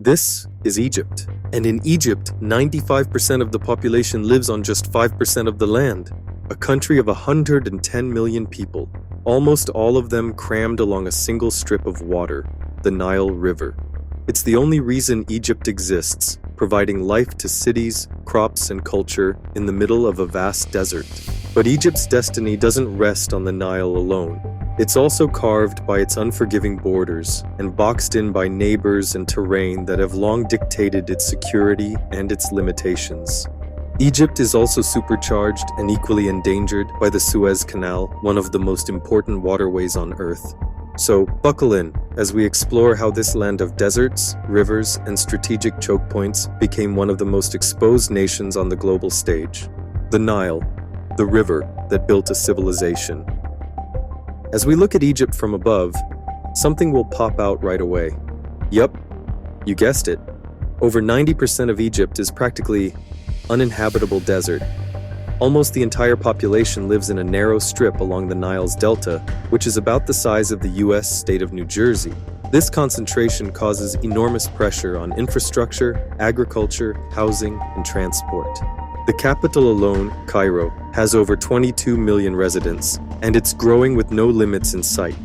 This is Egypt. And in Egypt, 95% of the population lives on just 5% of the land. A country of 110 million people, almost all of them crammed along a single strip of water, the Nile River. It's the only reason Egypt exists, providing life to cities, crops, and culture in the middle of a vast desert. But Egypt's destiny doesn't rest on the Nile alone. It's also carved by its unforgiving borders and boxed in by neighbors and terrain that have long dictated its security and its limitations. Egypt is also supercharged and equally endangered by the Suez Canal, one of the most important waterways on Earth. So buckle in as we explore how this land of deserts, rivers, and strategic choke points became one of the most exposed nations on the global stage. The Nile, the river that built a civilization. As we look at Egypt from above, something will pop out right away. Yup, you guessed it. Over 90% of Egypt is practically uninhabitable desert. Almost the entire population lives in a narrow strip along the Nile's delta, which is about the size of the US state of New Jersey. This concentration causes enormous pressure on infrastructure, agriculture, housing, and transport. The capital alone, Cairo, has over 22 million residents, and it's growing with no limits in sight.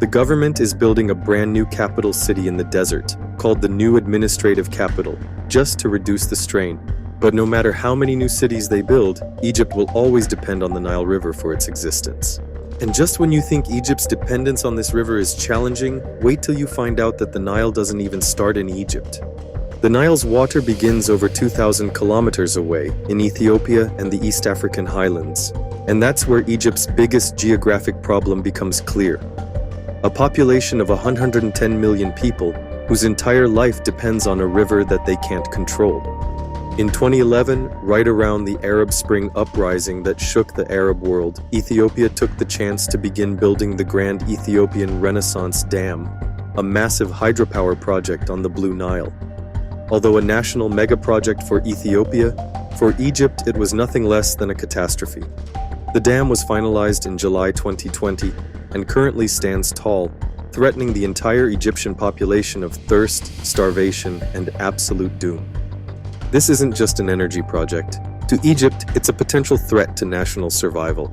The government is building a brand new capital city in the desert, called the New Administrative Capital, just to reduce the strain. But no matter how many new cities they build, Egypt will always depend on the Nile River for its existence. And just when you think Egypt's dependence on this river is challenging, wait till you find out that the Nile doesn't even start in Egypt. The Nile's water begins over 2,000 kilometers away in Ethiopia and the East African highlands. And that's where Egypt's biggest geographic problem becomes clear. A population of 110 million people whose entire life depends on a river that they can't control. In 2011, right around the Arab Spring uprising that shook the Arab world, Ethiopia took the chance to begin building the Grand Ethiopian Renaissance Dam, a massive hydropower project on the Blue Nile. Although a national mega-project for Ethiopia, for Egypt it was nothing less than a catastrophe. The dam was finalized in July 2020 and currently stands tall, threatening the entire Egyptian population of thirst, starvation, and absolute doom. This isn't just an energy project. To Egypt, it's a potential threat to national survival.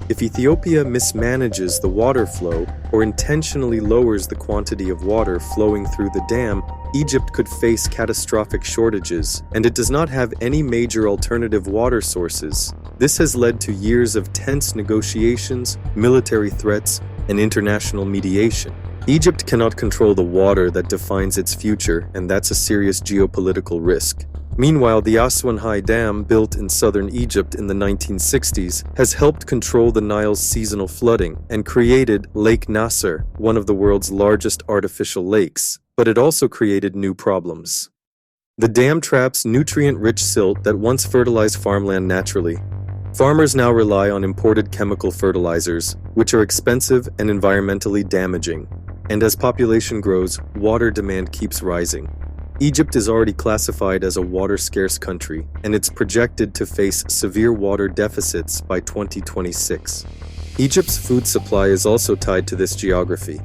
If Ethiopia mismanages the water flow or intentionally lowers the quantity of water flowing through the dam, Egypt could face catastrophic shortages, and it does not have any major alternative water sources. This has led to years of tense negotiations, military threats, and international mediation. Egypt cannot control the water that defines its future, and that's a serious geopolitical risk. Meanwhile, the Aswan High Dam, built in southern Egypt in the 1960s, has helped control the Nile's seasonal flooding and created Lake Nasser, one of the world's largest artificial lakes. But it also created new problems. The dam traps nutrient-rich silt that once fertilized farmland naturally. Farmers now rely on imported chemical fertilizers, which are expensive and environmentally damaging. And as population grows, water demand keeps rising. Egypt is already classified as a water-scarce country, and it's projected to face severe water deficits by 2026. Egypt's food supply is also tied to this geography.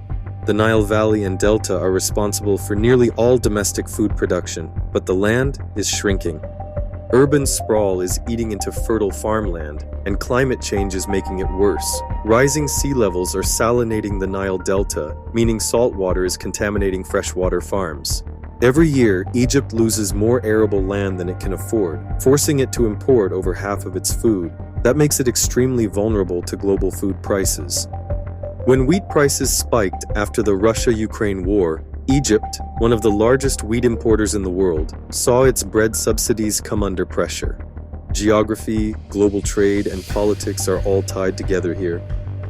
The Nile Valley and Delta are responsible for nearly all domestic food production, but the land is shrinking. Urban sprawl is eating into fertile farmland, and climate change is making it worse. Rising sea levels are salinating the Nile Delta, meaning salt water is contaminating freshwater farms. Every year, Egypt loses more arable land than it can afford, forcing it to import over half of its food. That makes it extremely vulnerable to global food prices. When wheat prices spiked after the Russia-Ukraine war, Egypt, one of the largest wheat importers in the world, saw its bread subsidies come under pressure. Geography, global trade, and politics are all tied together here.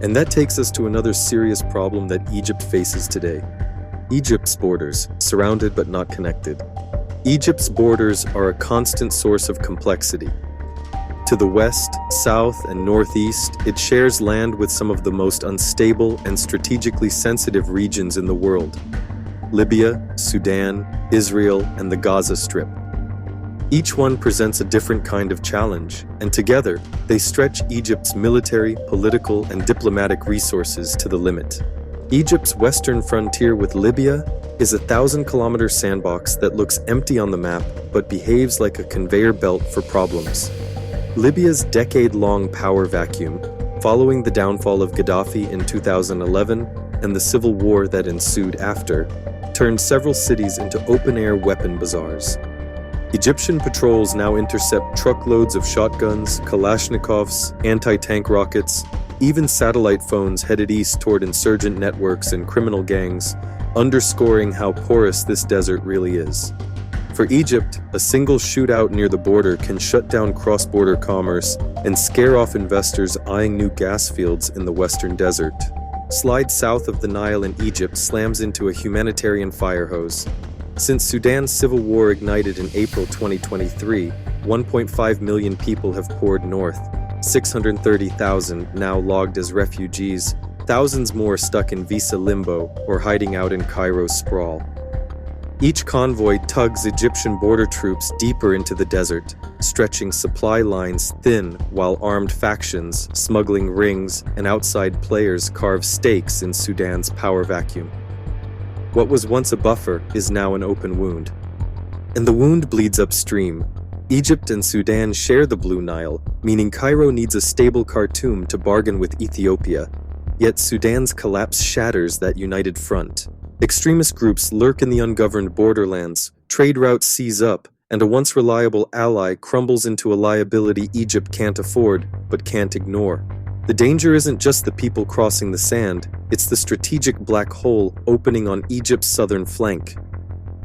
And that takes us to another serious problem that Egypt faces today. Egypt's borders, surrounded but not connected. Egypt's borders are a constant source of complexity. To the west, south, and northeast, it shares land with some of the most unstable and strategically sensitive regions in the world: Libya, Sudan, Israel, and the Gaza Strip. Each one presents a different kind of challenge, and together, they stretch Egypt's military, political, and diplomatic resources to the limit. Egypt's western frontier with Libya is a 1,000-kilometer sandbox that looks empty on the map but behaves like a conveyor belt for problems. Libya's decade-long power vacuum, following the downfall of Gaddafi in 2011 and the civil war that ensued after, turned several cities into open-air weapon bazaars. Egyptian patrols now intercept truckloads of shotguns, Kalashnikovs, anti-tank rockets, even satellite phones headed east toward insurgent networks and criminal gangs, underscoring how porous this desert really is. For Egypt, a single shootout near the border can shut down cross-border commerce and scare off investors eyeing new gas fields in the western desert. Slide south of the Nile in Egypt slams into a humanitarian fire hose. Since Sudan's civil war ignited in April 2023, 1.5 million people have poured north, 630,000 now logged as refugees, thousands more stuck in visa limbo or hiding out in Cairo's sprawl. Each convoy tugs Egyptian border troops deeper into the desert, stretching supply lines thin while armed factions, smuggling rings, and outside players carve stakes in Sudan's power vacuum. What was once a buffer is now an open wound. And the wound bleeds upstream. Egypt and Sudan share the Blue Nile, meaning Cairo needs a stable Khartoum to bargain with Ethiopia. Yet Sudan's collapse shatters that united front. Extremist groups lurk in the ungoverned borderlands, trade routes seize up, and a once reliable ally crumbles into a liability Egypt can't afford, but can't ignore. The danger isn't just the people crossing the sand, it's the strategic black hole opening on Egypt's southern flank.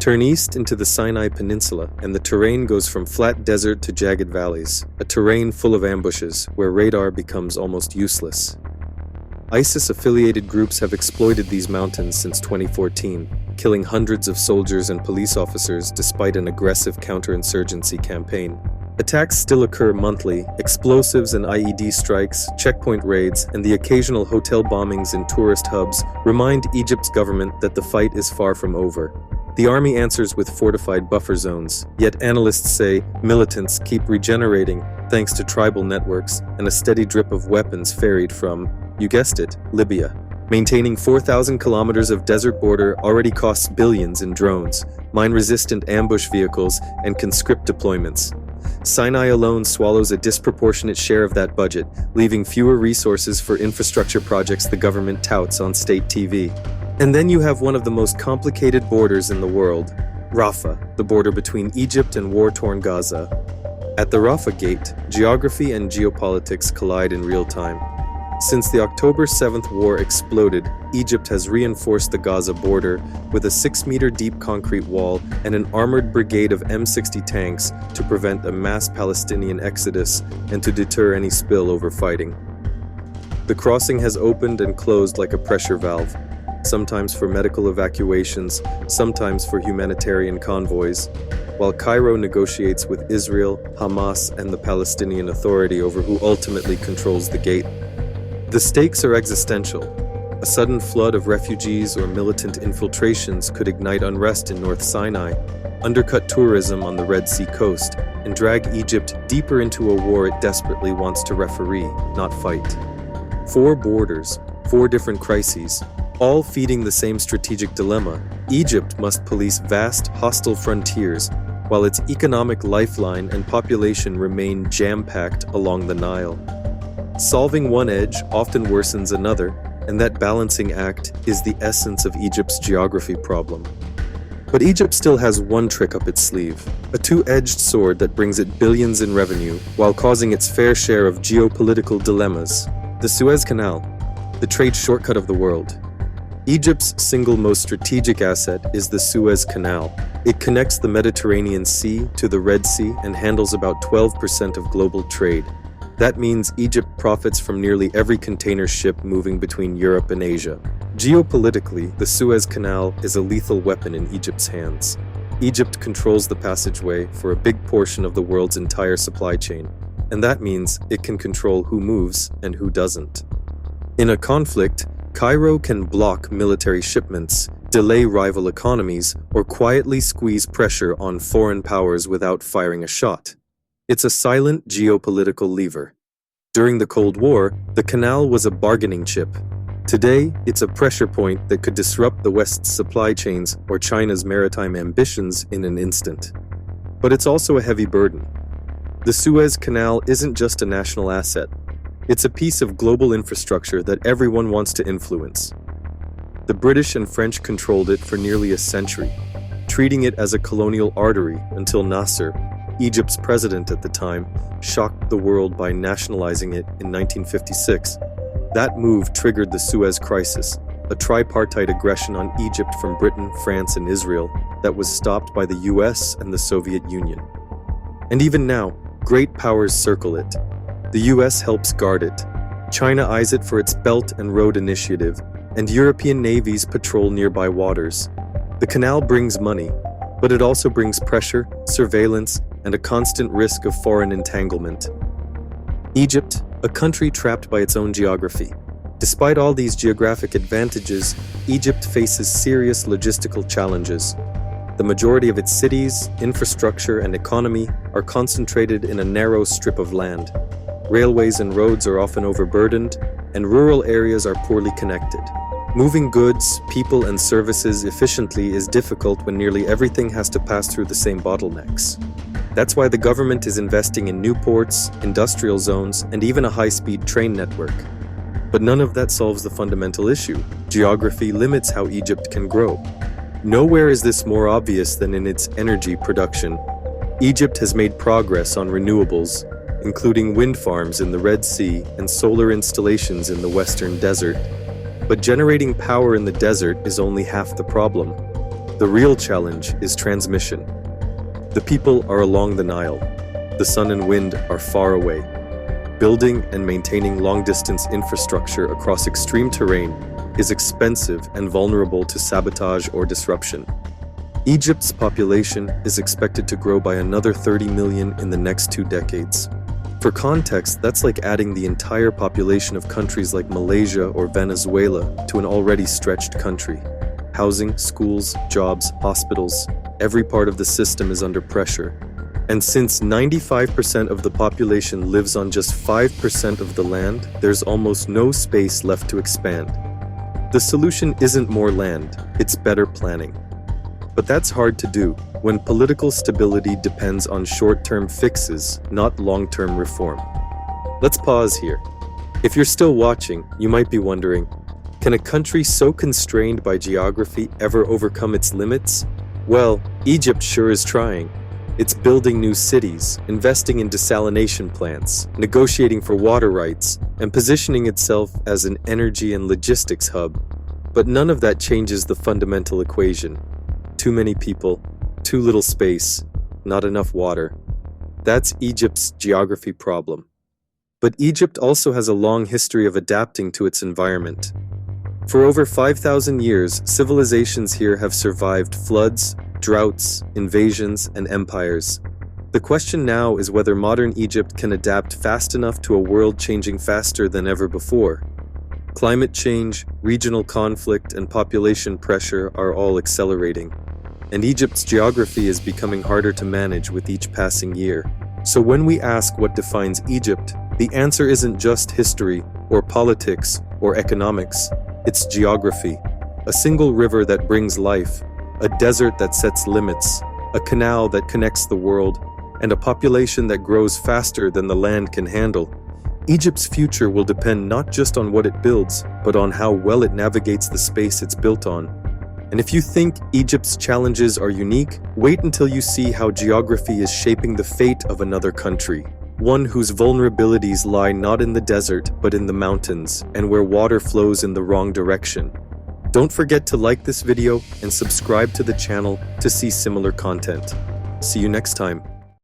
Turn east into the Sinai Peninsula, and the terrain goes from flat desert to jagged valleys, a terrain full of ambushes, where radar becomes almost useless. ISIS-affiliated groups have exploited these mountains since 2014, killing hundreds of soldiers and police officers despite an aggressive counterinsurgency campaign. Attacks still occur monthly. Explosives and IED strikes, checkpoint raids, and the occasional hotel bombings in tourist hubs remind Egypt's government that the fight is far from over. The army answers with fortified buffer zones, yet analysts say militants keep regenerating thanks to tribal networks and a steady drip of weapons ferried from, you guessed it, Libya. Maintaining 4,000 kilometers of desert border already costs billions in drones, mine-resistant ambush vehicles, and conscript deployments. Sinai alone swallows a disproportionate share of that budget, leaving fewer resources for infrastructure projects the government touts on state TV. And then you have one of the most complicated borders in the world, Rafah, the border between Egypt and war-torn Gaza. At the Rafah Gate, geography and geopolitics collide in real time. Since the October 7th war exploded, Egypt has reinforced the Gaza border with a 6-meter-deep concrete wall and an armored brigade of M60 tanks to prevent a mass Palestinian exodus and to deter any spillover fighting. The crossing has opened and closed like a pressure valve, sometimes for medical evacuations, sometimes for humanitarian convoys, while Cairo negotiates with Israel, Hamas, and the Palestinian Authority over who ultimately controls the gate. The stakes are existential. A sudden flood of refugees or militant infiltrations could ignite unrest in North Sinai, undercut tourism on the Red Sea coast, and drag Egypt deeper into a war it desperately wants to referee, not fight. 4 borders, 4 different crises, all feeding the same strategic dilemma. Egypt must police vast, hostile frontiers, while its economic lifeline and population remain jam-packed along the Nile. Solving one edge often worsens another, and that balancing act is the essence of Egypt's geography problem. But Egypt still has one trick up its sleeve, a two-edged sword that brings it billions in revenue while causing its fair share of geopolitical dilemmas. The Suez Canal, the trade shortcut of the world. Egypt's single most strategic asset is the Suez Canal. It connects the Mediterranean Sea to the Red Sea and handles about 12% of global trade. That means Egypt profits from nearly every container ship moving between Europe and Asia. Geopolitically, the Suez Canal is a lethal weapon in Egypt's hands. Egypt controls the passageway for a big portion of the world's entire supply chain, and that means it can control who moves and who doesn't. In a conflict, Cairo can block military shipments, delay rival economies, or quietly squeeze pressure on foreign powers without firing a shot. It's a silent geopolitical lever. During the Cold War, the canal was a bargaining chip. Today, it's a pressure point that could disrupt the West's supply chains or China's maritime ambitions in an instant. But it's also a heavy burden. The Suez Canal isn't just a national asset. It's a piece of global infrastructure that everyone wants to influence. The British and French controlled it for nearly a century, treating it as a colonial artery until Nasser, Egypt's president at the time, shocked the world by nationalizing it in 1956. That move triggered the Suez Crisis, a tripartite aggression on Egypt from Britain, France, and Israel that was stopped by the US and the Soviet Union. And even now, great powers circle it. The US helps guard it. China eyes it for its Belt and Road Initiative, and European navies patrol nearby waters. The canal brings money, but it also brings pressure, surveillance, and a constant risk of foreign entanglement. Egypt, a country trapped by its own geography. Despite all these geographic advantages, Egypt faces serious logistical challenges. The majority of its cities, infrastructure, and economy are concentrated in a narrow strip of land. Railways and roads are often overburdened, and rural areas are poorly connected. Moving goods, people, and services efficiently is difficult when nearly everything has to pass through the same bottlenecks. That's why the government is investing in new ports, industrial zones, and even a high-speed train network. But none of that solves the fundamental issue. Geography limits how Egypt can grow. Nowhere is this more obvious than in its energy production. Egypt has made progress on renewables, including wind farms in the Red Sea and solar installations in the Western Desert. But generating power in the desert is only half the problem. The real challenge is transmission. The people are along the Nile. The sun and wind are far away. Building and maintaining long-distance infrastructure across extreme terrain is expensive and vulnerable to sabotage or disruption. Egypt's population is expected to grow by another 30 million in the next 2 decades. For context, that's like adding the entire population of countries like Malaysia or Venezuela to an already stretched country. Housing, schools, jobs, hospitals, every part of the system is under pressure. And since 95% of the population lives on just 5% of the land, there's almost no space left to expand. The solution isn't more land, it's better planning. But that's hard to do when political stability depends on short-term fixes, not long-term reform. Let's pause here. If you're still watching, you might be wondering, can a country so constrained by geography ever overcome its limits? Well, Egypt sure is trying. It's building new cities, investing in desalination plants, negotiating for water rights, and positioning itself as an energy and logistics hub. But none of that changes the fundamental equation. Too many people, too little space, not enough water. That's Egypt's geography problem. But Egypt also has a long history of adapting to its environment. For over 5,000 years, civilizations here have survived floods, droughts, invasions, and empires. The question now is whether modern Egypt can adapt fast enough to a world changing faster than ever before. Climate change, regional conflict, and population pressure are all accelerating, and Egypt's geography is becoming harder to manage with each passing year. So when we ask what defines Egypt, the answer isn't just history, or politics, or economics. It's geography. A single river that brings life, a desert that sets limits, a canal that connects the world, and a population that grows faster than the land can handle. Egypt's future will depend not just on what it builds, but on how well it navigates the space it's built on. And if you think Egypt's challenges are unique, wait until you see how geography is shaping the fate of another country. One whose vulnerabilities lie not in the desert, but in the mountains, and where water flows in the wrong direction. Don't forget to like this video and subscribe to the channel to see similar content. See you next time.